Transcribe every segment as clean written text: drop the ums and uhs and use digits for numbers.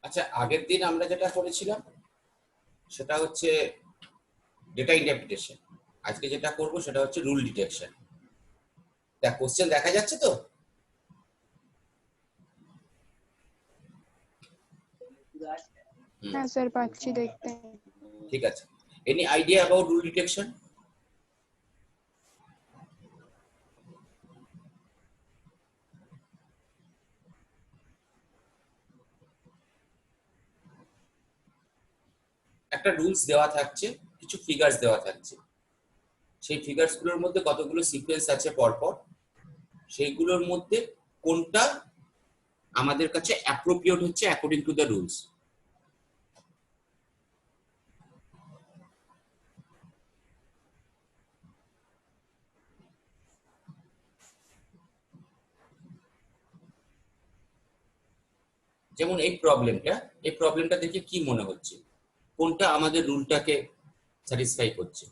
আচ্ছা, আগের দিন আমরা যেটা করেছিলাম সেটা হচ্ছে ডেটা ইন্টারপ্রিটেশন। আজকে যেটা করব সেটা হচ্ছে রুল ডিটেকশন। দেখ, কোশ্চেন দেখা যাচ্ছে তো? হ্যাঁ স্যার, পাচ্ছি দেখতে। ঠিক আছে। Any idea about rule detection? একটা রুলস দেওয়া থাকছে, কিছু ফিগার্স দেওয়া থাকছে। সেই ফিগার্স গুলোর মধ্যে কতগুলো সিকোয়েন্স আছে পরপর, সেইগুলোর মধ্যে কোনটা আমাদের কাছে অ্যাপ্রোপ্রিয়েট হচ্ছে অ্যাকর্ডিং টু দ্য রুলস। যেমন এই প্রবলেমটা দেখে কি মনে হচ্ছে কোনটা আমাদের রুলটাকে স্যাটিসফাই করছে?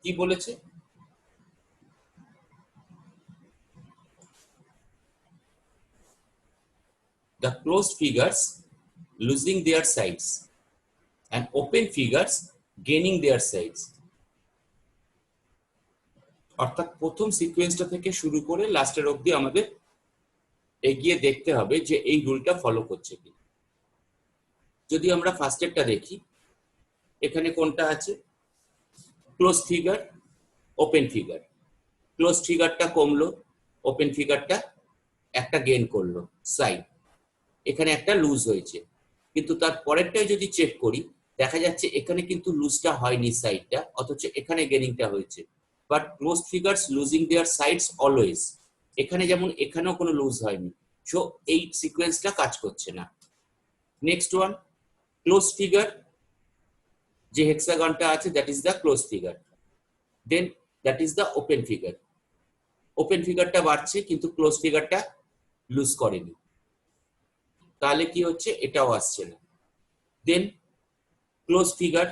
কি বলেছে? The closed figures losing their sides and open figures gaining their sides. অর্থাৎ প্রথম সিকোয়েন্সটা থেকে শুরু করে লাস্টের অবধি আমাদের এগিয়ে দেখতে হবে যে এই রুলটা ফলো করছে কি। যদি আমরা ফার্স্টেরটা দেখি, এখানে কোনটা আছে? Close figure, open figure. Close ফিগারটা কমলো, ওপেন ফিগারটা একটা গেইন করলো সাইড। এখানে একটা লুজ হয়েছে, কিন্তু তার পরেরটাই যদি চেক করি দেখা যাচ্ছে এখানে কিন্তু লুজটা হয়নি সাইডটা, অথচ এখানে গেনিংটা হয়েছে। But close figures losing their sides always. এখানে যেমন এখানেও কোনো লুজ হয়নি, সো এই সিকোয়েন্সটা কাজ করছে না। নেক্সট ওয়ান, ক্লোজ ফিগার, যে হেক্সাগনটা আছে that is the close figure. Then that is the open figure. Open ফিগারটা বাড়ছে কিন্তু ক্লোজ ফিগারটা লুজ করেনি, তাহলে কি হচ্ছে? এটাও আসছে না। দেন ক্লোজ ফিগার,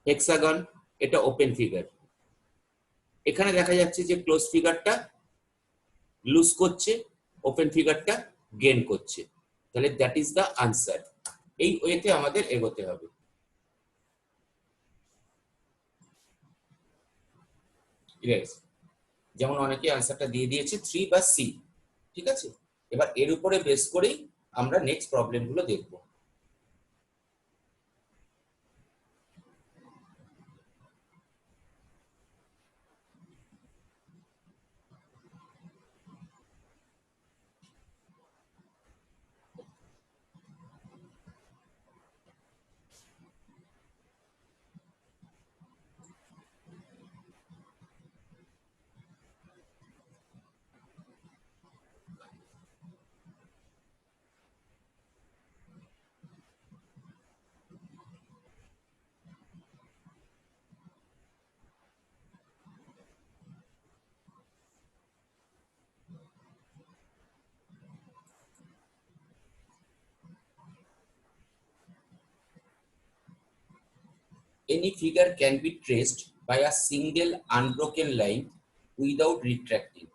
হেক্সাগন, এটা ওপেন ফিগার। এখানে দেখা যাচ্ছে যে ক্লোজ ফিগারটা লুজ করছে, ওপেন ফিগারটা গেইন করছে, তাহলে দ্যাট ইজ দ্য আনসার। এই ওয়েতে আমাদের এগোতে হবে। যেমন অনেকে আনসারটা দিয়ে দিয়েছে 3 বা সি। ঠিক আছে, এবার এর উপরে বেস করেই আমরা নেক্সট প্রবলেমগুলো দেখবো। Any figure can be traced by a single unbroken line without retracting.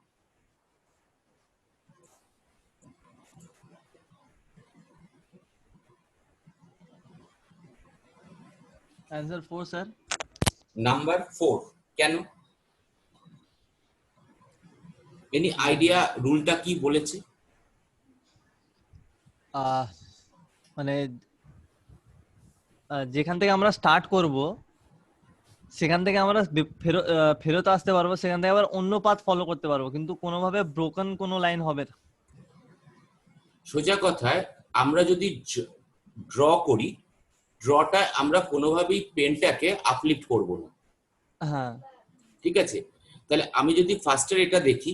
Answer 4 sir. Number 4 কেন? Any idea রুলটা কি বলেছে? মানে যেখান থেকে আমরা স্টার্ট করব সেখান থেকে আমরা ফেরত আসতে পারবো, সেখান থেকে আবার অন্য পাথ ফলো করতে পারবো, কিন্তু কোনোভাবে ব্রোকেন কোনো লাইন হবে না। সোজা কথায় আমরা যদি ড্র করি, ড্রটা আমরা কোনোভাবেই পেনটাকে আপলিফট করব না। হ্যাঁ, ঠিক আছে, তাহলে আমি যদি ফার্স্টের এটা দেখি,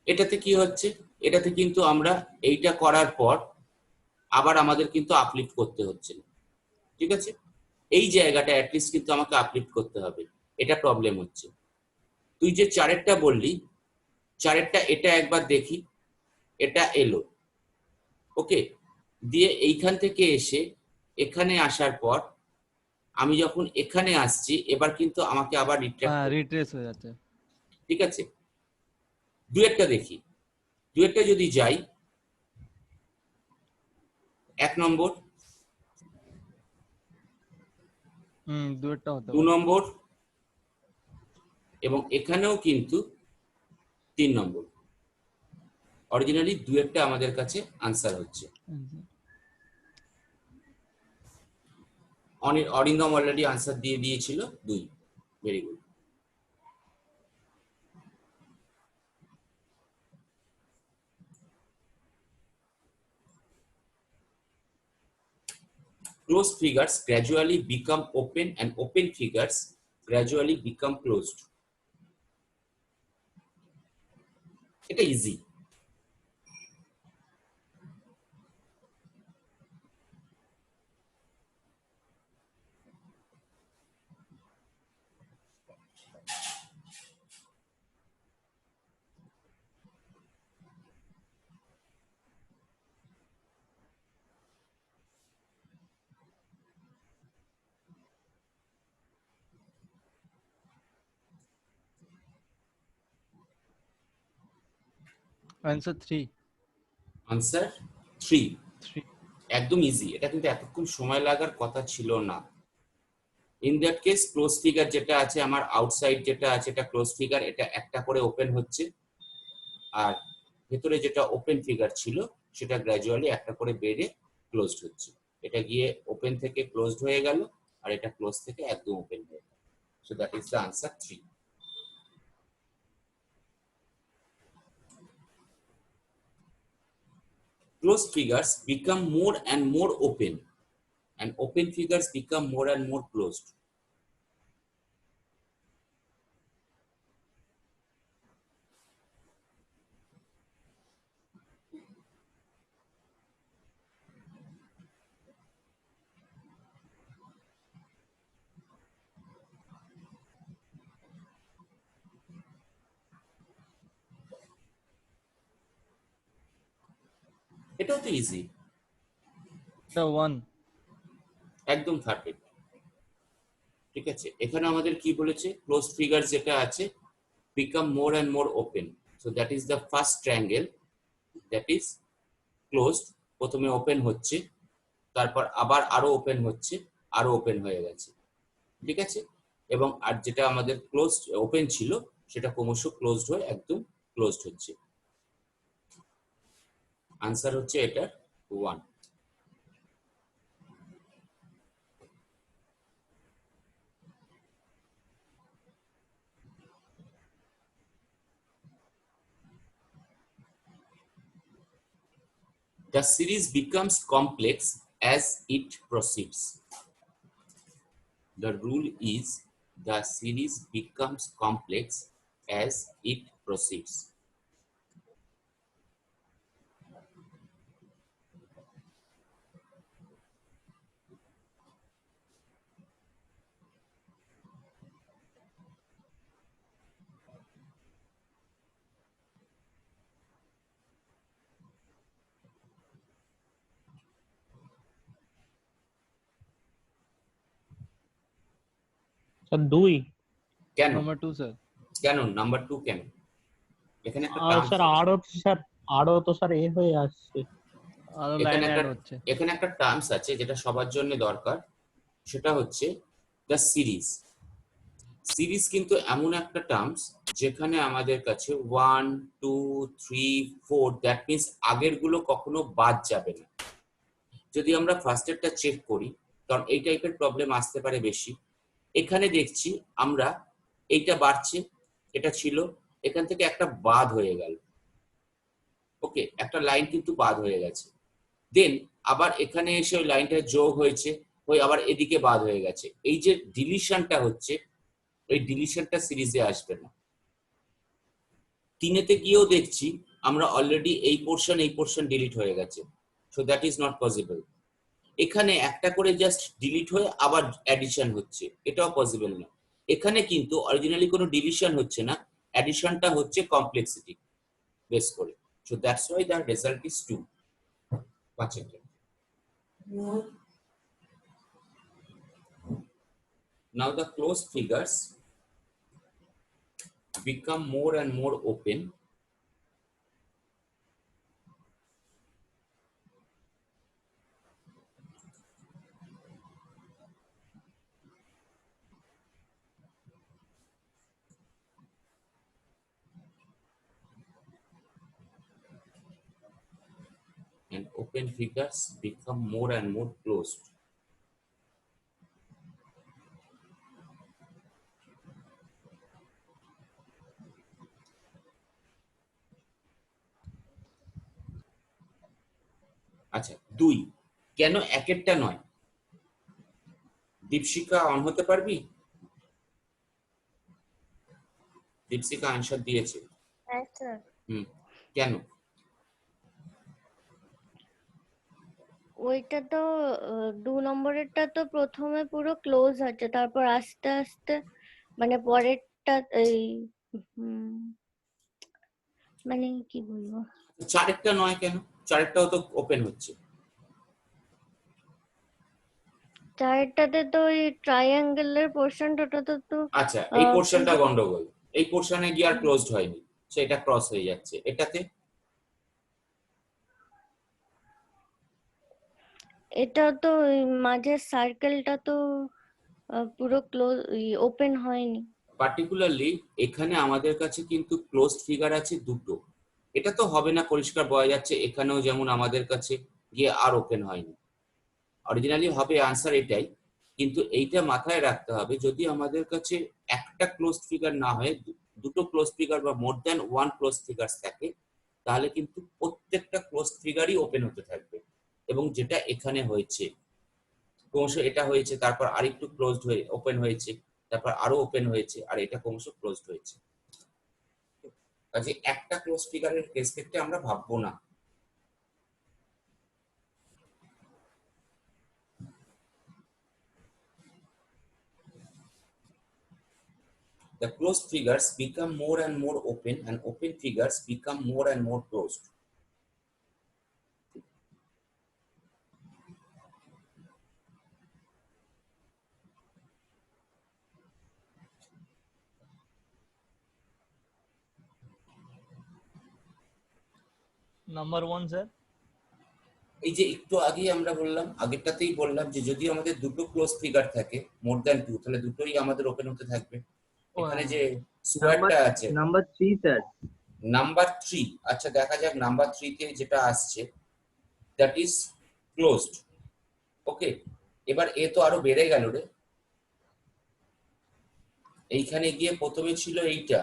এটাতে কি হচ্ছে? এটাতে কিন্তু আমরা এইটা করার পর আবার আমাদের কিন্তু আপলিফট করতে হচ্ছে না। ঠিক আছে, এই জায়গাটা অ্যাটলিস্ট কিন্তু আমাকে আপলিফট করতে হবে, এটা প্রবলেম হচ্ছে। তুই যে চারেরটা বললি, চারেরটা এটা একবার দেখি, এটা এলো, ওকে। দিয়ে এইখান থেকে এসে এখানে আসার পর আমি যখন এখানে আসছি, এবার কিন্তু আমাকে আবার রিট্র্যাক্ট করতে, রিট্রেস হয়ে যাচ্ছে। ঠিক আছে। ডুয়েটটা দেখি, ডুয়েটটা যদি যাই 1 নম্বর, দুয়েরটা হতে 2 পারে। নম্বর, এবং এখানেও কিন্তু 3 নম্বর। অরিজিনালি ডুয়েটটা আমাদের কাছে আনসার হচ্ছে। অরিন্দম অলরেডি আনসার দিয়ে দিয়েছিল 2। Very good. Closed figures gradually become open and open figures gradually become closed. এটা ইজি। অ্যান্সার 3। আনসার 3। 3। একদম ইজি, এটা কিন্তু এতক্ষণ সময় লাগার কথা ছিল না। In that case close figure যেটা আছে আমার আউটসাইড যেটা আছে এটা ক্লোজ ফিগার, এটা একটা করে ওপেন হচ্ছে, আর ভেতরে যেটা ওপেন ফিগার ছিল সেটা গ্র্যাজুয়ালি একটা করে বেড়ে ক্লোজড হচ্ছে। এটা গিয়ে ওপেন থেকে ক্লোজড হয়ে গেল, আর এটা ক্লোজ থেকে একদম ওপেন হয়ে গেল। So that is the answer 3। Closed figures become more and more open, and open figures become more and more closed. এটাও তো ইজি, এটা 1। একদম পারফেক্ট। ঠিক আছে, এখানে আমাদের কি বলেছে, ক্লোজড ফিগার যেটা আছে become more and more open. So that is the first triangle that is closed. প্রথমে ওপেন হচ্ছে, তারপর আবার আরো ওপেন হচ্ছে, আরো ওপেন হয়ে গেছে, ঠিক আছে। এবং আর যেটা আমাদের ক্লোজড ওপেন ছিল সেটা ক্রমশ ক্লোজড হয়ে একদম ক্লোজড হচ্ছে। আনসার হচ্ছে এটা 1। The series becomes complex as it proceeds. The rule is the series becomes complex as it proceeds. Sir 2। কেন? Number 2 sir. কেন নাম্বার 2 কেন? এখানে একটা আর টার্মস স্যার আছে, আরো তো স্যার এ হয়ে আসছে। আরো এখানে লাইন একটা অ্যাড হচ্ছে। এখানে একটা টার্মস আছে যেটা সবার জন্য দরকার, সেটা হচ্ছে দ্য সিরিজ। সিরিজ কিন্তু এমন একটা টার্মস যেখানে আমাদের কাছে 1 2 3 4 দ্যাট মিন্স আগের গুলো কখনো বাদ যাবে না। যদি আমরা ফার্স্টেরটা চেক করি, কারণ এই টাইপের প্রবলেম আসতে পারে বেশি। এখানে দেখছি আমরা এইটা বাড়ছে, এটা ছিল, এখান থেকে একটা বাদ হয়ে গেল, ওকে, একটা লাইন কিন্তু বাদ হয়ে গেছে। দেন আবার এখানে এসে ওই লাইনটা যোগ হয়েছে, ওই আবার এদিকে বাদ হয়ে গেছে। এই যে ডিলিশনটা হচ্ছে, ওই ডিলিশনটা সিরিজে আসবে না। 3-তে গিয়েও দেখছি আমরা অলরেডি এই পোর্শন ডিলিট হয়ে গেছে, so that is not possible. এখানে একটা করে জাস্ট ডিলিট হয়ে আবার অ্যাডিশন হচ্ছে, এটাও পসিবল না। এখানে কিন্তু অরিজিনালি কোনো ডিলিশন হচ্ছে না, অ্যাডিশনটা হচ্ছে কমপ্লেক্সিটি বেস করে, So that's why the result is 2. Watch it. Now the closed figures become more and more open. And open figures become more and more closed. আচ্ছা 2 কেন একেরটা নয়? দীপশিকা অন হতে পারবি? দীপশিকা আনসার দিয়েছে। হ্যাঁ স্যার। কেন? ওইটা তো 2 নম্বরেরটা তো প্রথমে পুরো ক্লোজ আছে, তারপর আস্তে আস্তে মানে পরেরটা এই মানে কি বলবো, চারেরটা নয় কেন? চারেরটাও তো ওপেন হচ্ছে। চারটাতে তো ওই ট্রায়াঙ্গেলের পোর্শনটা তো আচ্ছা এই পোর্শনটা গন্ডগোল, এই পোর্শনে গিয়ে আর ক্লোজড হয়নি, সেটা ক্রস হয়ে যাচ্ছে। এটাতে এটা তো ওই মাঝের সার্কেলটা তো পুরো ক্লোজ ওপেন হয়নি। পার্টিকুলারলি এখানে আমাদের কাছে কিন্তু ক্লোজড ফিগার আছে দুটো, এটা তো হবে না পরিষ্কার বোঝা যাচ্ছে। এখানেও যেমন আমাদের কাছে গিয়ে আর ওপেন হয়নি, অরিজিনালি হবে আনসার এটাই। কিন্তু এইটা মাথায় রাখতে হবে, যদি আমাদের কাছে একটা ক্লোজড ফিগার না হয় দুটো ক্লোজড ফিগার বা more than one closed figure থাকে, তাহলে কিন্তু প্রত্যেকটা ক্লোজড ফিগারই ওপেন হতে থাকবে। এবং যেটা এখানে হয়েছে, ক্রমশ এটা হয়েছে, তারপর আরেকটু ক্লোজড হয়ে ওপেন হয়েছে, তারপর আরো ওপেন হয়েছে, আর এটা ক্রমশ ক্লোজড হয়েছে। কাজে একটা ক্লোজ ফিগারের রেসপেক্টে আমরা ভাববো না। The closed figures become more and more open, and open figures become more and more closed. Number 1 sir. এই যে একটু আগেই আমরা বললাম, আগেরটাতেই বললাম যে যদি আমাদের দুটো ক্লোজ ফিগার থাকে মোর দ্যান 2, তাহলে দুটোই আমাদের ওপেন হতে থাকবে। এখানে যে স্কোয়ারটা আছে নাম্বার 3 স্যার। নাম্বার 3, আচ্ছা দেখা যাক নাম্বার 3 তে যেটা আসছে দ্যাট ইজ ক্লোজড। ওকে, এবার এ তো আরো বেড়ে গেল রে। এইখানে গিয়ে প্রথমে ছিল এইটা,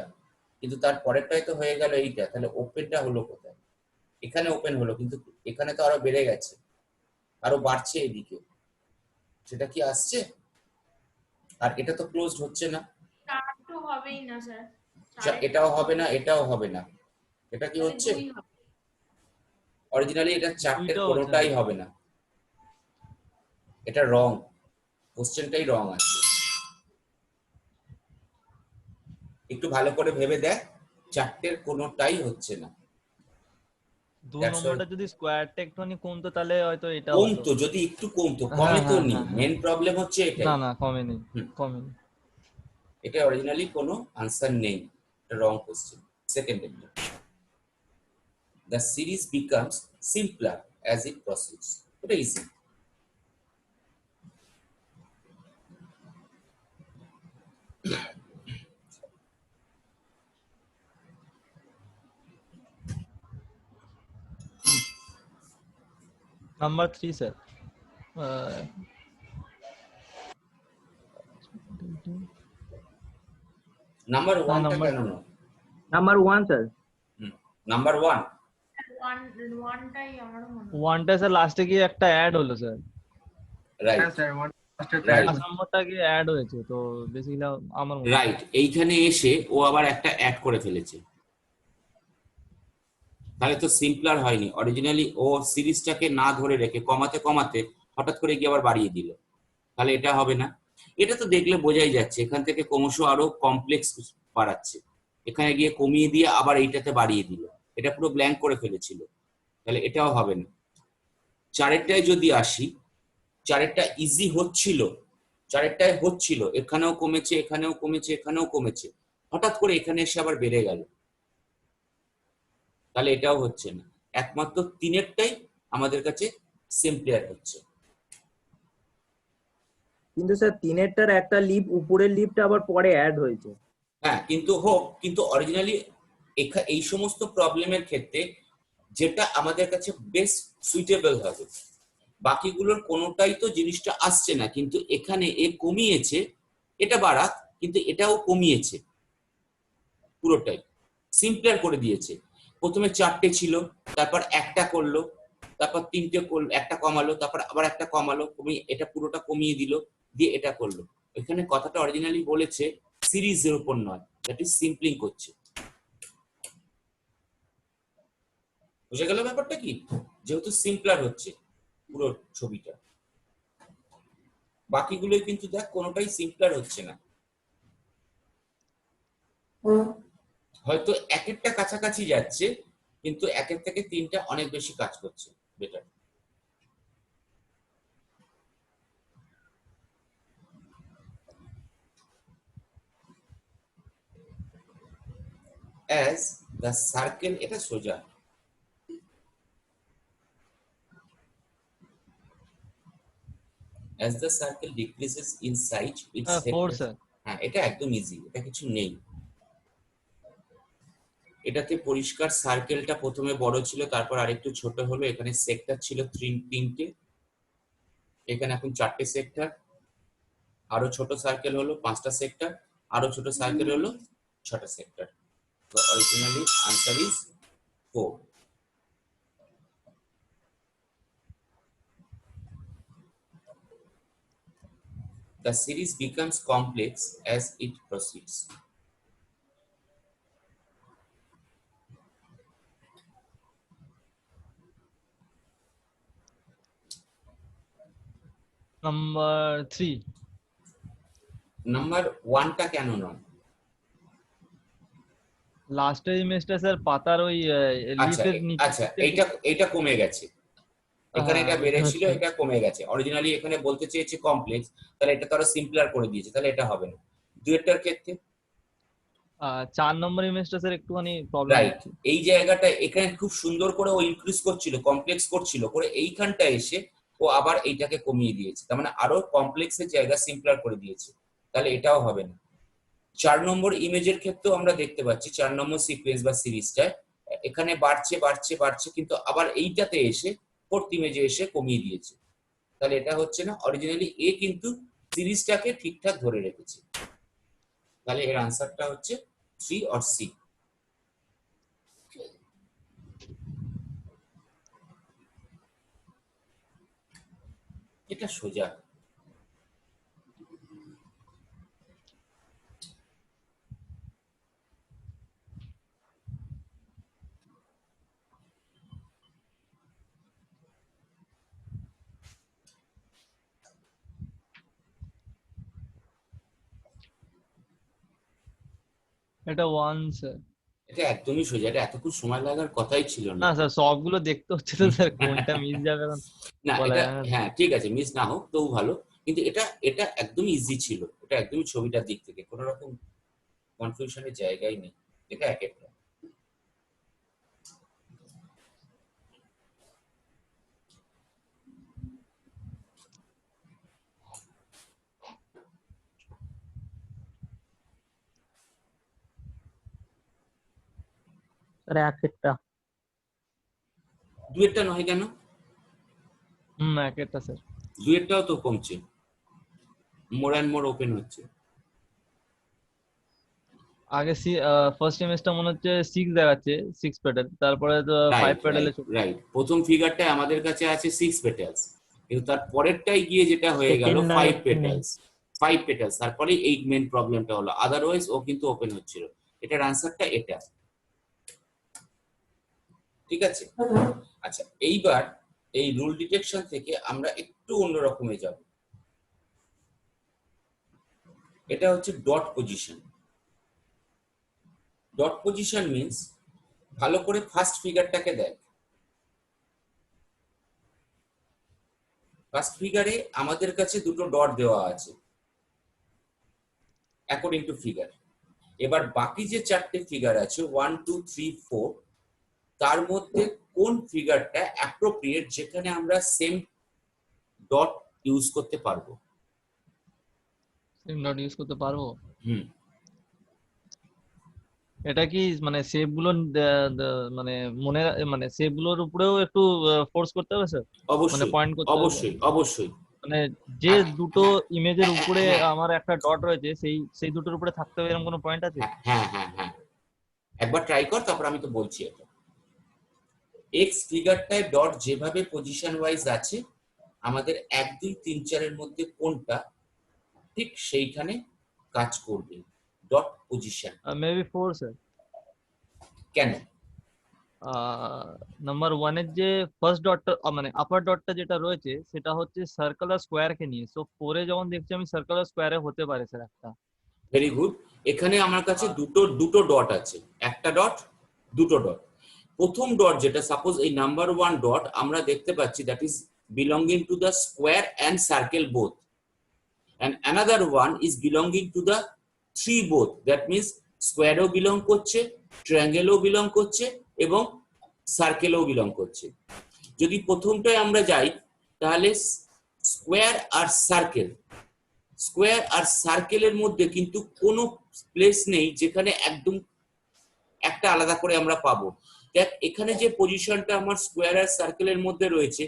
কিন্তু তার পরেরটাই তো হয়ে গেল এইটা, তাহলে ওপেনটা হলো কোথায়? এখানে ওপেন হলো, কিন্তু এখানে তো আরো বেড়ে গেছে, আরো বাড়ছে এদিকে, সেটা কি আসছে? আর এটা তো ক্লোজড হচ্ছে না, চার তো হবেই না স্যার। এটাও হবে না, এটাও হবে না, এটা কি হচ্ছে? অরিজিনালি এটা চারটের কোনোটাই হবে না, এটা রং, কোশ্চেনটাই রং আছে। একটু ভালো করে ভেবে দেখ, চারটের কোনোটাই হচ্ছে না। 2 নম্বরটা যদি স্কোয়ারটা একটুখানি কমতো তাহলে হয়তো এটা কমতো, যদি একটু কমতো, কমে তো নি, মেন প্রবলেম হচ্ছে এটাই। না না কমেনি, কমেনি। এটা অরিজিনালি কোনো আনসার নেই, এটা রং কোশ্চেন। সেকেন্ড একটা, the series becomes simpler as it proceeds. এটা ইজি। Number 3 sir. নাম্বার 1টা number- কেন না? Number 1 sir. নাম্বার 1 ওয়ানটাই আমার মনে হয়। 1টা স্যার লাস্টে গিয়ে একটা অ্যাড হলো স্যার। রাইট স্যার রাইট নাম্বারটা গিয়ে অ্যাড হয়েছে, তো বেসিক্যালি আমার মনে হয়। রাইট, এইখানে এসে ও আবার একটা অ্যাড করে ফেলেছে, তাহলে তো সিম্পলার হয়নি। অরিজিনালি ও সিরিজটাকে না ধরে রেখে কমাতে কমাতে হঠাৎ করে গিয়ে আবার বাড়িয়ে দিল, তাহলে এটা হবে না। এটা তো দেখলে বোঝাই যাচ্ছে এখান থেকে ক্রমশ আরো কমপ্লেক্স বাড়াচ্ছে, এখানে গিয়ে কমিয়ে দিয়ে আবার এইটাতে বাড়িয়ে দিল, এটা পুরো ব্ল্যাঙ্ক করে ফেলেছিল, তাহলে এটাও হবে না। চারেরটায় যদি আসি, চারেরটা ইজি হচ্ছিল, চারেরটায় হচ্ছিল, এখানেও কমেছে, এখানেও কমেছে, এখানেও কমেছে, হঠাৎ করে এখানে এসে আবার বেড়ে গেল, তাহলে এটাও হচ্ছে না। একমাত্র তিনেরটাই আমাদের কাছে সিম্পলিয়ার হচ্ছে। কিন্তু স্যার তিনেরটার একটা লিপ, উপরের লিপটা আবার পরে অ্যাড হয়েছে। হ্যাঁ কিন্তু হোক, কিন্তু অরিজিনালি এই সমস্ত প্রবলেমের ক্ষেত্রে যেটা আমাদের কাছে বেস্ট সুইটেবল হবে, বাকিগুলোর কোনোটাই তো জিনিসটা আসছে না, কিন্তু এখানে এ কমিয়েছে, এটা বাড়াক, কিন্তু এটাও কমিয়েছে, পুরোটাই সিম্পলার করে দিয়েছে। প্রথমে 4টে ছিল, তারপর একটা করলো, তারপর 3টে করলো, একটা কমালো, তারপর আবার একটা কমালো, কমিয়ে এটা পুরোটা কমিয়ে দিল, দিয়ে এটা করলো। এখানে কথাটা অরিজিনালি বলেছে সিরিজের উপর নয়, দ্যাট ইজ সিম্পলিং করছে। বুঝে গেল ব্যাপারটা কি? যেহেতু সিম্পলার হচ্ছে পুরো ছবিটা, বাকিগুলোই কিন্তু দেখ কোনোটাই সিম্পলার হচ্ছে না। হয়তো একেরটা কাছাকাছি যাচ্ছে, কিন্তু একের থেকে তিনটা অনেক বেশি কাজ করছে বেটার। as the circle, এটা সোজা, as the circle decreases in size its 4 sectors। Sir. হ্যাঁ এটা একদম ইজি, এটা কিছু নেই। এটাতে পরিষ্কার সার্কেলটা প্রথমে বড় ছিল, তারপর আরেকটু ছোট হলো, এখানে সেক্টর ছিল তিনটে, এখানে এখন 4টে সেক্টর, আরো ছোট সার্কেল হলো 5টা সেক্টর, আরো ছোট সার্কেল হলো 6টা সেক্টর। তো originally answer is 4। The series becomes complex as it proceeds. Number 3। Number 1টা কেন নয়? লাস্টের ইমেজটা স্যার পাতার ওই আচ্ছা লিফের নিচে। আচ্ছা, এইটা কমে গেছে, এখানে এটা হ্যাঁ, বেড়েছিল, আচ্ছা। এটা কমে গেছে। অরিজিনালি এখানে বলতে চেয়েছে কমপ্লেক্স, তাহলে এটা তো আরো সিম্পলার করে দিয়েছে, তাহলে এটা হবে না। দুয়েরটার ক্ষেত্রে 4 নম্বর ইমেজটা স্যার একটুখানি প্রবলেম রাইট, হচ্ছে। এই জায়গাটা এখানে খুব সুন্দর করে ও ইনক্রিজ করছিল, কমপ্লেক্স করছিল, করে এইখানটা এসে ও আবার এইটাকে কমিয়ে দিয়েছে, তার মানে আরো কমপ্লেক্সের জায়গা সিম্পলার করে দিয়েছে, তাহলে এটাও হবে না। 4 নম্বর ইমেজের ক্ষেত্রেও আমরা দেখতে পাচ্ছি 4 নম্বর সিকোয়েন্স বা সিরিজটা এখানে বাড়ছে বাড়ছে বাড়ছে, কিন্তু আবার এইটাতে এসে 4th ইমেজে এসে কমিয়ে দিয়েছে, তাহলে এটা হচ্ছে না। অরিজিনালি এ কিন্তু সিরিজটাকে ঠিকঠাক ধরে রেখেছে, তাহলে এর আনসারটা হচ্ছে 3 অর সি। এটা সোজা। এটা 1 স্যার। এটা একদমই সোজা, এটা এতক্ষণ সময় লাগার কথাই ছিল না। না স্যার, সবগুলো দেখতে হচ্ছে তো স্যার, কোনটা মিস যাবে এখন না বলা এটা, যাবে না। হ্যাঁ ঠিক আছে, মিস না হোক তবু ভালো, কিন্তু এটা এটা একদমই ইজি ছিল, এটা একদমই ছবিটার দিক থেকে কোনো রকম কনফিউশনের জায়গাই নেই, এটা এক একটা। স্যার এক একটা। দুয়েরটা নয় কেন? এক একটা স্যার। দুয়েরটাও তো কমছে, মোর অ্যান্ড মোর ওপেন হচ্ছে। আগে ফার্স্ট ইমেজটা মনে হচ্ছে 6 দেখাচ্ছে, 6 পেটাল, তারপরে তো 5 রাইট পেটালে রাইট রাইট, প্রথম ফিগারটায় আমাদের কাছে আছে 6 পেটালস, কিন্তু তার পরেরটাই গিয়ে যেটা হয়ে গেল Second 5 আর পেটালস, 5 পেটালস, তারপরে এই মেন প্রবলেমটা হলো, আদারওয়াইজ ও কিন্তু ওপেন হচ্ছিল। এটার আনসারটা এটা, ঠিক আছে। আচ্ছা এইবার এই রুল ডিটেকশন থেকে আমরা একটু অন্য রকমে যাব, এটা হচ্ছে dot position. Dot position means ভালো করে ফার্স্ট ফিগারটাকে দেখ। ফার্স্ট ফিগারে আমাদের কাছে দুটো ডট দেওয়া আছে অ্যাকর্ডিং টু ফিগার। এবার বাকি যে চারটে ফিগার আছে 1 2 3 4, তার মধ্যে কোন ফিগারটা অ্যাপ্রোপ্রিয়েট যেখানে আমরা সেম ডট ইউজ করতে পারবো? সেম ডট ইউজ করতে পারবো? হুম, এটা কি মানে শেপ গুলো মানে মনে মানে শেপ গুলোর উপরেও একটু ফোর্স করতে হবে স্যার? মানে অবশ্যই পয়েন্ট করতে হবে? অবশ্যই অবশ্যই। মানে যে আর দুটো ইমেজের উপরে হ্যাঁ আমার একটা ডট রয়েছে সেই দুটোর উপরে থাকতে হবে এরকম কোনো পয়েন্ট আছে? হ্যাঁ হ্যাঁ হ্যাঁ হ্যাঁ, একবার ট্রাই কর, তারপর আমি তো বলছি। এটা এক্স ফিগারটায় ডট যেভাবে পজিশন ওয়াইজ আছে, আমাদের 1 2 3 4 এর মধ্যে কোনটা ঠিক সেইখানে কাজ করবে ডট পজিশন। Maybe 4 sir. কেন? নাম্বার 1 এর যে ফার্স্ট ডটটা মানে আপার ডটটা যেটা রয়েছে সেটা হচ্ছে সার্কেল আর স্কোয়ার কে নিয়ে, সো 4 এ যখন দেখছি আমি সার্কেল আর স্কোয়ারে হতে পারে স্যার একটা। Very good. এখানে আমার কাছে দুটো দুটো ডট আছে, একটা ডট দুটো ডট। প্রথম ডট যেটা সাপোজ এই নাম্বার 1 ডট আমরা দেখতে পাচ্ছি, that is belonging to the square and circle both, and another one is belonging to the three both, that means স্কোয়ারও বিলং করছে, ট্রায়াঙ্গেলও বিলং করছে এবং সার্কেলও বিলং করছে। যদি প্রথমটায় আমরা যাই তাহলে স্কোয়ার আর সার্কেল, স্কোয়ার আর সার্কেলের মধ্যে কিন্তু কোনো প্লেস নেই যেখানে একদম একটা আলাদা করে আমরা পাবো। দেখ এখানে যে পজিশনটা আমার স্কোয়ার আর সার্কেলের মধ্যে রয়েছে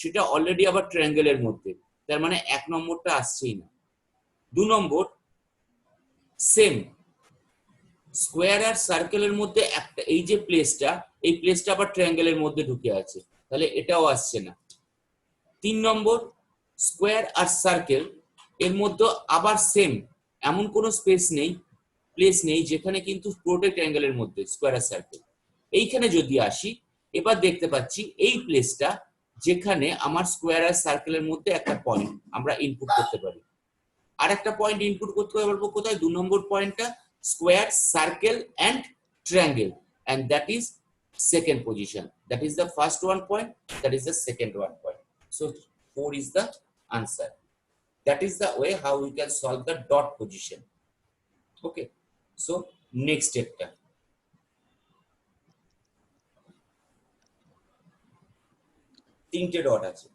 সেটা অলরেডি আবার ট্রায়াঙ্গেলের মধ্যে, তার মানে 1 নম্বরটা আসছেই না। 2 নম্বর, সেম স্কোয়ার আর সার্কেলের মধ্যে একটা এই যে প্লেসটা, এই প্লেসটা আবার ট্রায়াঙ্গেলের মধ্যে ঢুকে আছে, তাহলে এটাও আসছে না। 3 নম্বর, স্কোয়ার আর সার্কেল এর মধ্যে আবার সেম এমন কোনো স্পেস নেই, প্লেস নেই যেখানে কিন্তু পুরোটাই ট্রায়াঙ্গেলের মধ্যে স্কোয়ার আর সার্কেল। এইখানে যদি আসি, এবার দেখতে পাচ্ছি এই প্লেসটা যেখানে আমার স্কোয়ার আর সার্কেলের মধ্যে একটা পয়েন্ট আমরা ইনপুট করতে পারি। আর একটা পয়েন্ট ইনপুট করতে পারবো কোথায়? 2 নম্বর পয়েন্টটা, square circle and triangle, and that is second position, that is the first one point, that is the second one point. So 4 is the answer. That is the way how we can solve the dot position. Okay, so next step টা তিনটে dot আছে,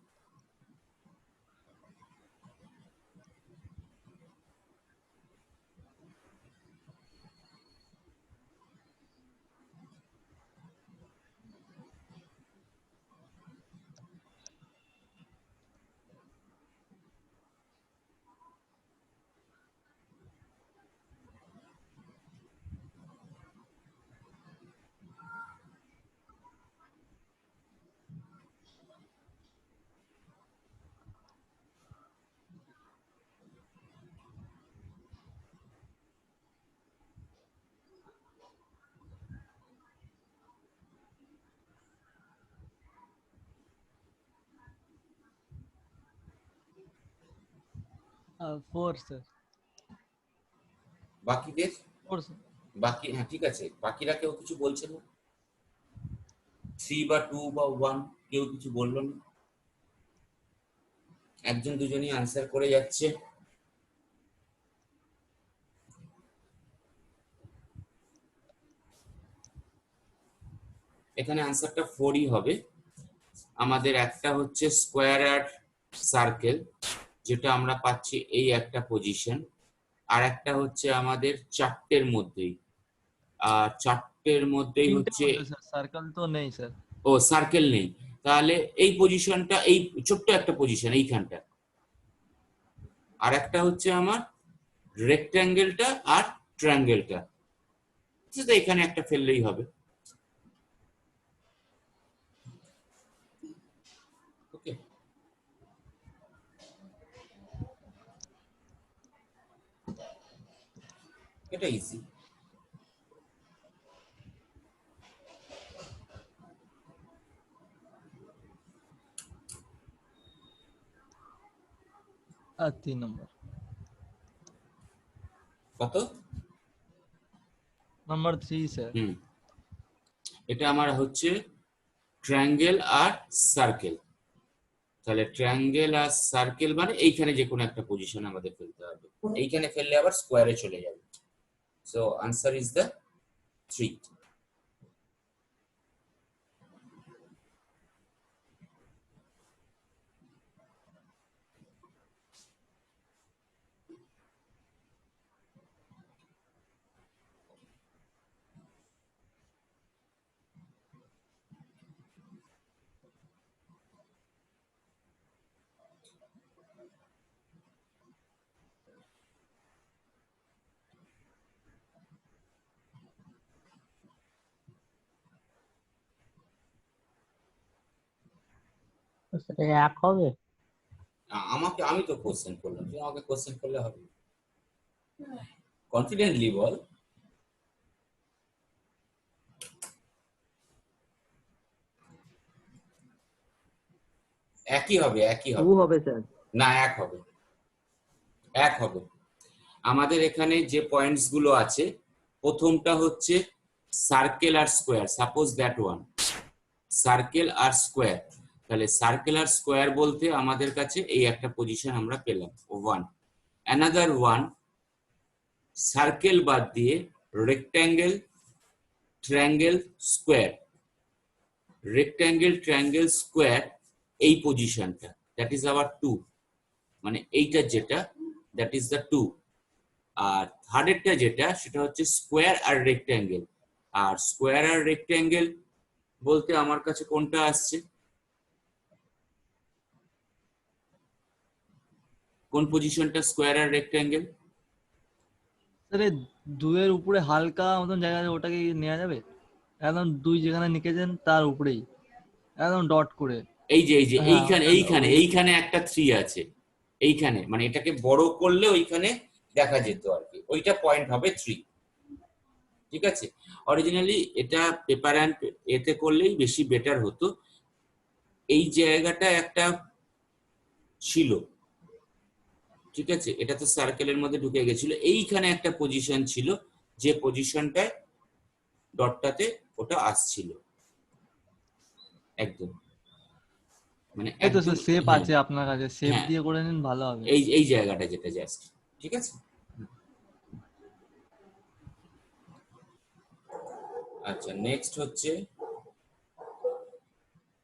four sir. বাকিদের 4 sir. বাকি, হ্যাঁ ঠিক আছে, বাকিরা কেউ কিছু বলছে না, 3 বা 2 বা 1 কেউ কিছু বললো না, একজন দুজনই আনসার করে যাচ্ছে। এখানে আনসারটা 4ই হবে। আমাদের একটা হচ্ছে স্কোয়ার আর সার্কেল, যেটা আমরা পাচ্ছি এই একটা পজিশন, আর একটা হচ্ছে আমাদের চারটের মধ্যেই, আর চারটের মধ্যেই হচ্ছে, স্যার সার্কেল তো নেই স্যার। ও সার্কেল নেই, তাহলে এই পজিশনটা, এই ছোট্ট একটা পজিশন এইখানটা, আর একটা হচ্ছে আমার রেক্ট্যাঙ্গেলটা আর ট্রায়াঙ্গেলটা, সেটা এখানে একটা ফেললেই হবে। ওকে, এটা ইজি। আর 3 নম্বর। কত? Number 3 sir. এটা আমার হচ্ছে ট্রায়াঙ্গেল আর সার্কেল। তাহলে ট্রায়াঙ্গেল আর সার্কেল মানে এইখানে যে কোনো একটা পজিশন আমাদের ফেলতে হবে, এইখানে ফেললে আবার স্কোয়ারে চলে যাবে। So answer is the 3। সেটা এক হবে? আমি তো কোশ্চেন করলাম, তুই আমাকে কোশ্চেন করলে হবে? কনফিডেন্টলি বল। একই হবে, একই 2 হবে। হবে স্যার। না, এক হবে, এক হবে। আমাদের এখানে যে পয়েন্টস গুলো আছে, প্রথমটা হচ্ছে সার্কেল আর square. Suppose that one circle আর স্কোয়ার। তাহলে সার্কেল আর স্কোয়ার বলতে আমাদের কাছে এই একটা পজিশন আমরা পেলাম, ওয়ান। অ্যানাদার ওয়ান, সার্কেল বাদ দিয়ে rectangle, triangle, square. Rectangle, triangle, square, এই পজিশনটা, দ্যাট ইজ আওয়ার 2, মানে এইটা যেটা, দ্যাট ইজ দ্য 2। আর থার্ডেরটা যেটা, সেটা হচ্ছে স্কোয়ার আর রেক্ট্যাঙ্গেল। আর স্কোয়ার আর রেক্ট্যাঙ্গেল বলতে আমার কাছে কোনটা আসছে, কোন পজিশনটা স্কোয়ার আর রেক্ট্যাঙ্গেল? স্যার এই 2 এর উপরে হালকা মতন জায়গা আছে, ওটাকে নেওয়া যাবে? একদম 2 যেখানে লিখেছেন তার উপরেই একদম ডট করে। এই যে হ্যাঁ, এইখানে এইখানে এইখানে একটা 3 আছে, এইখানে, মানে এটাকে বড় করলে ওইখানে দেখা যেত আর কি, ওইটা পয়েন্ট হবে 3। ঠিক আছে, অরিজিনালি এটা পেপার অ্যান্ড এতে করলেই বেশি বেটার হতো। এই জায়গাটা একটা ছিল, ঠিক আছে, এটা তো সার্কেলের মধ্যে ঢুকে গেছিল। এইখানে একটা পজিশন ছিল, যে পজিশনটায় ডটটাতে ওটা আসছিল একদম, মানে এই তো একদম। স্যার শেপ হ্যাঁ, আছে আপনার কাছে, শেপ হ্যাঁ, দিয়ে করে নিন, ভালো হবে। এই এই জায়গাটা যেটা জাস্ট, ঠিক আছে। আচ্ছা, নেক্সট হচ্ছে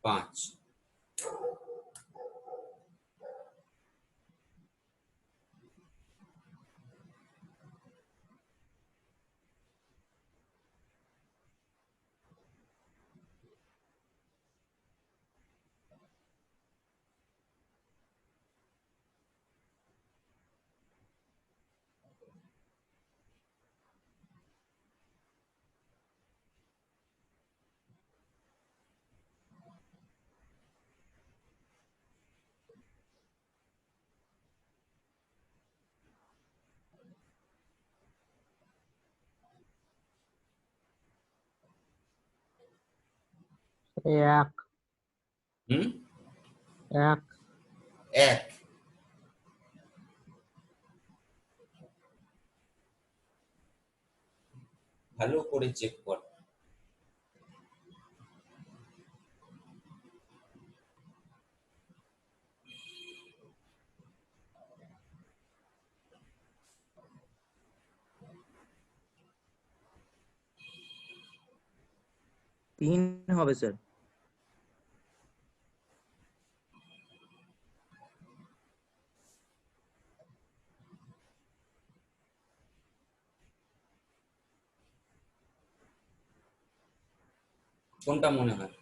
5। এক। হুম, এক। 1। ভালো করে চেক কর। তিন হবে স্যার। কোনটা মনে হয়?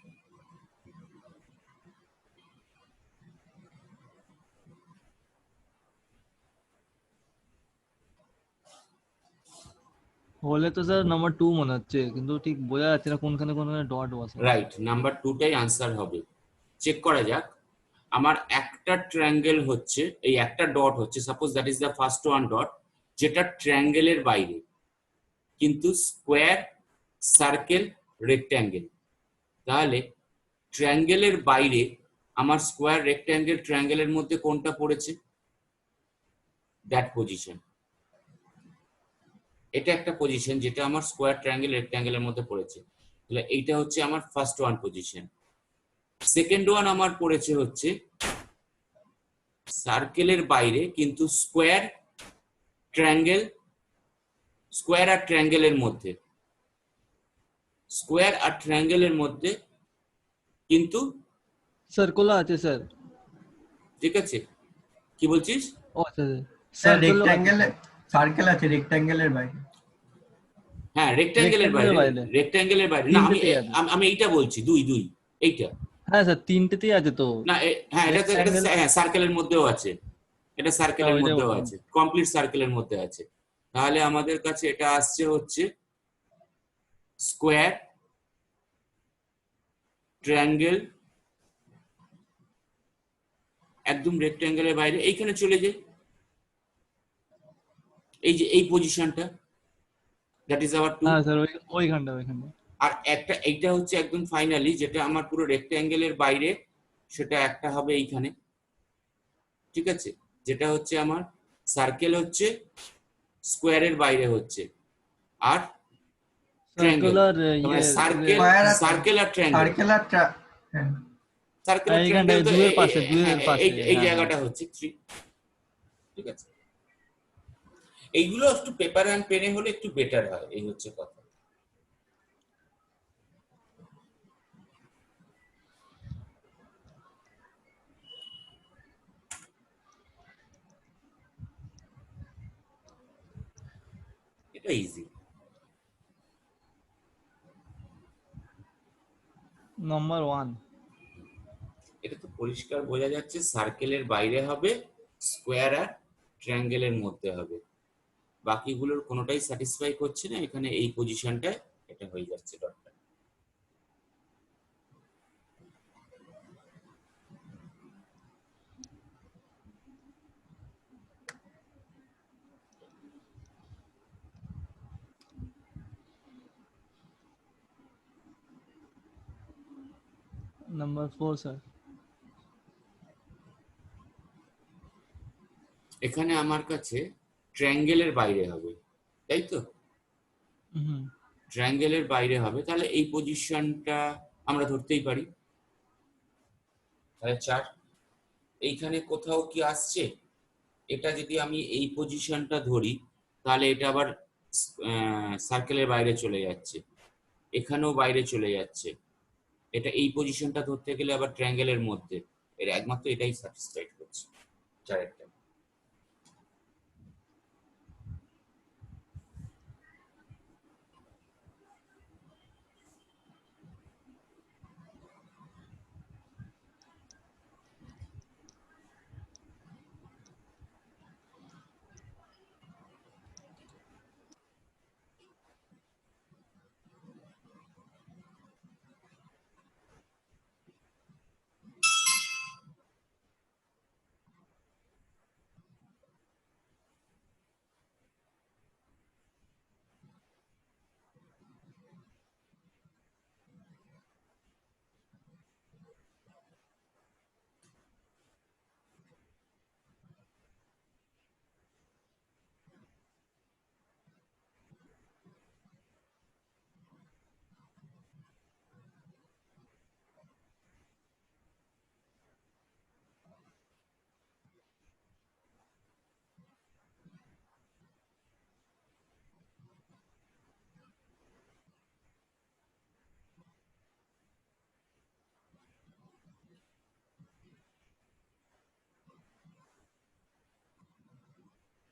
হলে তো স্যার নাম্বার 2 মনে হচ্ছে, কিন্তু ঠিক বোঝা যাচ্ছে না কোনখানে কোনখানে ডট বসে। রাইট, নাম্বার 2টাই আনসার হবে। চেক করা যাক। আমার একটা ট্রায়াঙ্গেল হচ্ছে, এই একটা ডট হচ্ছে, suppose that is the first one dot, যেটা ট্রায়াঙ্গেলের বাইরে, কিন্তু স্কোয়ার, সার্কেল, রেক্ট্যাঙ্গেল। তাহলে ট্রায়াঙ্গেলের বাইরে আমার স্কোয়ার, রেক্ট্যাঙ্গেল, ট্রায়াঙ্গেলের মধ্যে কোনটা পড়েছে? That position. এটা একটা পজিশন যেটা আমার স্কোয়ার, ট্রায়াঙ্গেল, রেক্ট্যাঙ্গেলের মধ্যে পড়েছে। তাহলে এইটা হচ্ছে আমার first one position. Second one আমার পড়েছে হচ্ছে সার্কেলের বাইরে কিন্তু স্কোয়ার ট্রায়াঙ্গেল, স্কোয়ার আর ট্রায়াঙ্গেলের মধ্যে, স্কোয়ার আর ট্রায়াঙ্গেলের মধ্যে কিন্তু, সার্কুলার আছে স্যার। ঠিক আছে, কি বলছিস? ও আচ্ছা স্যার সার্কুলার রেক্ট্যাঙ্গেল, সার্কেল আছে রেক্ট্যাঙ্গেলের বাইরে। হ্যাঁ রেক্ট্যাঙ্গেলের বাইরে, রেক্ট্যাঙ্গেলের বাইরে না, আমি তিনটেতেই আছে। আমি এইটা বলছি, দুই দুই এইটা হ্যাঁ স্যার তিনটেতেই আছে তো। না, হ্যাঁ এটা তো, এটা Rectangle- হ্যাঁ সার্কেলের মধ্যেও আছে, এটা সার্কেলের ওইটা মধ্যেও বললাম। আছে, কমপ্লিট সার্কেলের মধ্যে আছে। তাহলে আমাদের কাছে এটা আসছে হচ্ছে স্কোয়ার ট্রায়াঙ্গেল, একদম রেক্ট্যাঙ্গেলের বাইরে এইখানে চলে যাই, এই যে এই পজিশনটা, দ্যাট ইজ আওয়ার টু। হ্যাঁ স্যার ওইখানটা। আর একটা এইটা হচ্ছে একদম ফাইনালি যেটা আমার পুরো রেক্ট্যাঙ্গেলের বাইরে, সেটা একটা হবে এইখানে, ঠিক আছে, যেটা হচ্ছে আমার সার্কেল হচ্ছে স্কোয়ারের বাইরে হচ্ছে, আর ট্রায়াঙ্গেল, সার্কুলার মানে সার্কেল, Square আর- সার্কেল আর ট্রায়াঙ্গেল, সার্কেল আর হ্যাঁ সার্কেল আর এইখানটায় ট্রায়াঙ্গেল তো দুয়ের পাশে, দুয়ের পাশে, এই হ্যাঁ, জায়গাটা হচ্ছে 3, ঠিক আছে। এইগুলো একটু পেপার অ্যান্ড পেনে হলে একটু বেটার হয়, এই হচ্ছে কথা। এটা ইজি। নাম্বার 1। এটা তো পরিষ্কার বোঝা যাচ্ছে সার্কেলের বাইরে হবে, স্কোয়ার আর ট্রায়াঙ্গেলের মধ্যে হবে, বাকিগুলোর কোনোটাই স্যাটিসফাই করছে না, এখানে এই পজিশনটায় এটা হয়ে যাচ্ছে ডটটা। Number 4 sir. এখানে আমার কাছে ট্রায়াঙ্গেলের বাইরে হবে, তাই তো, হুম। ট্রায়াঙ্গেলের বাইরে হবে, তাহলে এই পজিশনটা আমরা ধরতেই পারি। তাহলে 4 এইখানে কোথাও কি আসছে, এটা যদি আমি এই পজিশনটা ধরি তাহলে এটা আবার সার্কেলের বাইরে চলে যাচ্ছে, এখানেও বাইরে চলে যাচ্ছে, এটা এই পজিশনটা ধরতে গেলে আবার ট্রায়াঙ্গেলের মধ্যে, এর একমাত্র এটাই স্যাটিসফাইড করছে, চারেরটা।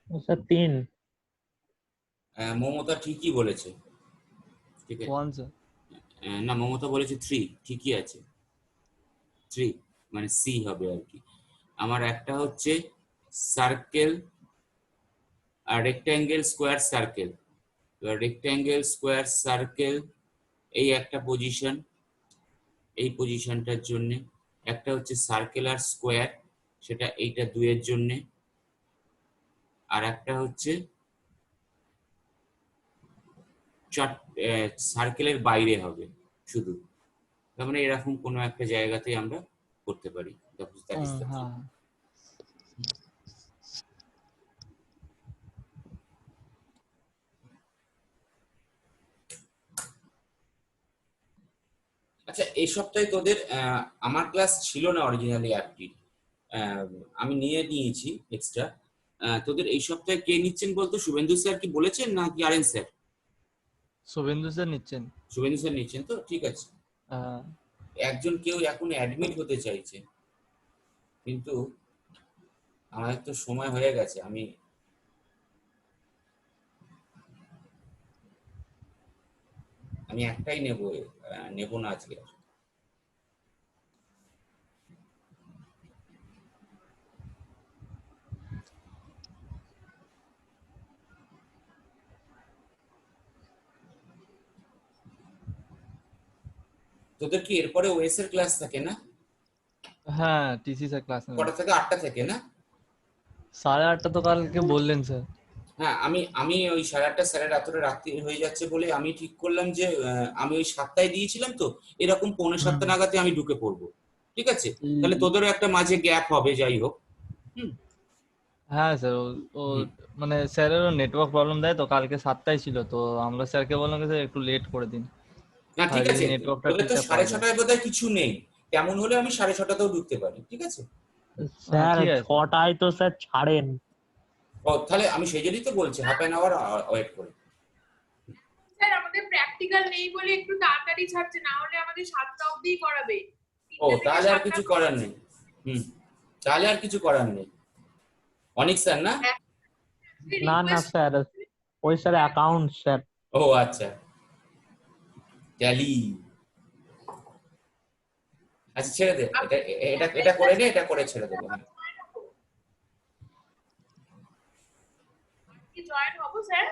স্যার 3। মমতা ঠিকই বলেছে, ঠিক আছে, 1 স্যার। না মমতা বলেছে 3, ঠিকই আছে, 3 মানে সি হবে আর কি। আমার একটা হচ্ছে সার্কেল আর rectangle square circle, rectangle square circle এই একটা পজিশন, এই পজিশনটার জন্য একটা হচ্ছে সার্কেল আর স্কোয়ার, সেটা এইটা 2 এর জন্য, আর একটা হচ্ছে সার্কেলের বাইরে হবে শুধু, তার মানে এরকম কোনো একটা জায়গাতে আমরা করতে পারি। That is the three. হ্যাঁ। আচ্ছা, এই সপ্তাহে তোদের আমার ক্লাস ছিল না অরিজিনালি অ্যাপটির, আমি নিয়েছি এক্সট্রা। তোদের এই সপ্তাহে কে নিচ্ছেন বলতো? শুভেন্দু স্যার কি বলেছেন না কি আরএন স্যার? শুভেন্দু স্যার নিচ্ছেন। শুভেন্দু স্যার নিচ্ছেন তো, ঠিক আছে। আহ, একজন কেউ এখন অ্যাডমিট হতে চাইছে, কিন্তু আমাদের তো সময় হয়ে গেছে। আমি একটাই নেব না আজকে আর। তোদের কি এরপরে ওএস এর ক্লাস থাকে না? হ্যাঁ, টিসি স্যার ক্লাস নেবেন। কটা থেকে? 8টা থেকে না? 8:30 তো কালকে বললেন স্যার। হ্যাঁ, আমি ওই 8:30 স্যারের এতটা রাত্রি হয়ে যাচ্ছে বলে আমি ঠিক করলাম যে আমি ওই 7টায় দিয়েছিলাম, তো এরকম 6:45 নাগাদে আমি ঢুকে পড়বো, ঠিক আছে? তাহলে তোদেরও একটা মাঝে গ্যাপ হবে, যাই হোক। হুম। হ্যাঁ স্যার, ও হুম। মানে স্যারেরও নেটওয়ার্ক প্রবলেম দেয়, তো কালকে 7টায় ছিল, তো আমরা স্যারকে বললাম যে স্যার একটু লেট করে দিন। না, ঠিক যদি আছে, নেটওয়ার্কটা তোদের তো ঠিকঠাক পাওয়া যায়। 6:30টায় বোধহয় কিছু নেই, তেমন হলে আমি 6:30টাতেও ঢুকতে পারি, ঠিক আছে? স্যার ঠিক আছে। 6টায় তো স্যার ছাড়েন। ও, তাহলে আমি সেই জন্যই তো বলছি হাফ অ্যান আওয়ার ওয়েট করে। স্যার আমাদের প্র্যাকটিক্যাল নেই বলে একটু তাড়াতাড়ি ছাড়ছে, না হলে আমাদের 7টা অবধিই করাবে। ও, 3টে থেকে তাহলে আর 7টা কিছু করার নেই। হুম, তাহলে আর কিছু করার নেই। অনিক স্যার না? না না request স্যার, ওই স্যার অ্যাকাউন্ট স্যার। ও আচ্ছা, ট্যালি। আচ্ছা, ছেড়ে দে, এটা করে নে, এটা করে ছেড়ে দেবো। হ্যাঁ, কি জয়েন হবো স্যার?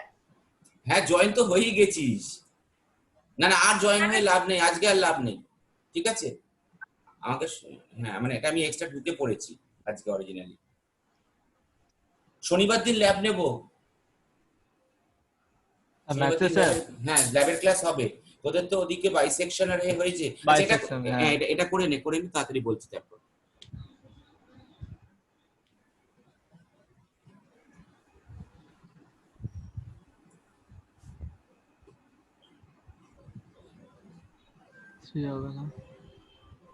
হ্যাঁ, জয়েন তো হয়েই গেছিস। না না, আর জয়েন হয়ে লাভ নেই, আজকে আর লাভ নেই, ঠিক আছে? আমাকে হ্যাঁ, মানে এটা আমি এক্সট্রা ঢুকে পড়েছি আজকে অরিজিনালি। শনিবার দিন ল্যাব নেব। ম্যাথে স্যার হ্যাঁ, ল্যাবের ক্লাস হবে। তোদের তো ওদিকে বাইসেকশন আর হয়েছে। আচ্ছা, বাইসেকশন, হ্যাঁ, হ্যাঁ এটা করে নে, তাড়াতাড়ি বলছি তারপর। হবে না,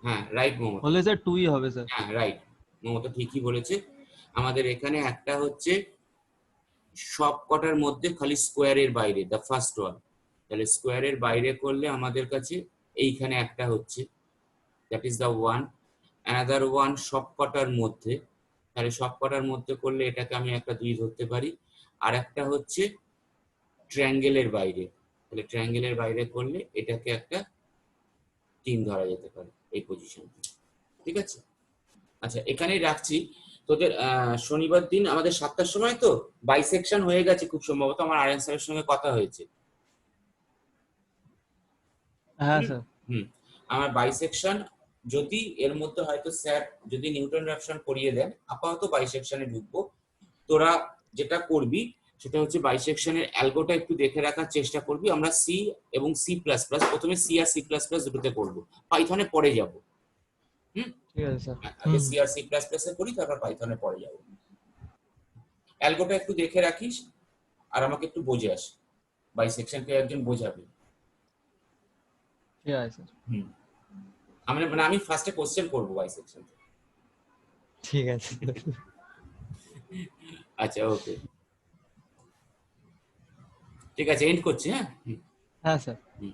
হ্যাঁ, রাইট মমতা। হলে স্যার 2ই হবে স্যার। হ্যাঁ, রাইট, মমতা ঠিকই বলেছে। আমাদের এখানে একটা হচ্ছে সব কটার মধ্যে খালি স্কোয়ারের বাইরে, দ্য ফার্স্ট ওয়ান। তাহলে স্কোয়ারের বাইরে করলে আমাদের কাছে এইখানে একটা হচ্ছে, that is the one. Another one সব কটার মধ্যে, তাহলে সব কটার মধ্যে করলে এটাকে আমি একটা 2 ধরতে পারি। আর একটা হচ্ছে ট্রায়াঙ্গেলের বাইরে, তাহলে ট্রায়াঙ্গেলের বাইরে করলে এটাকে একটা 3 ধরা যেতে পারে এই পজিশন, ঠিক আছে? আচ্ছা, এখানেই রাখছি। তোদের শনিবার দিন আমাদের 7টার সময় তো বাইসেকশন হয়ে গেছে খুব সম্ভবত, আমার আরএন স্যারের সঙ্গে কথা হয়েছে। হ্যাঁ স্যার। হুম, আমার বাইসেকশন যদি এর মধ্যে হয়তো স্যার যদি নিউটন র্যাপশন করিয়ে দেন, আপাতত বাইসেকশনে ঢুকবো। তোরা যেটা করবি সেটা হচ্ছে বাইসেকশনের অ্যালগোটা একটু দেখে রাখার চেষ্টা করবি। আমরা সি এবং সি প্লাস প্লাস, প্রথমে সি আর সি প্লাস প্লাস দুটোতে করবো, পাইথনে পরে যাব। হুম, ঠিক আছে স্যার। আগে সি আর সি প্লাস প্লাস এ করি, তারপর পাইথনে পরে যাব। অ্যালগোটা একটু দেখে রাখিস আর আমাকে একটু বোঝাস, বাইসেকশনকে একজন বোঝাবে। ঠিক আছে স্যার। হুম, আমি ফার্স্টে কোশ্চেন করবো বাইসেকশন। ঠিক আছে। আচ্ছা, ওকে, ঠিক আছে, এন্ড করছি। হ্যাঁ। হ্যাঁ স্যার। হুম।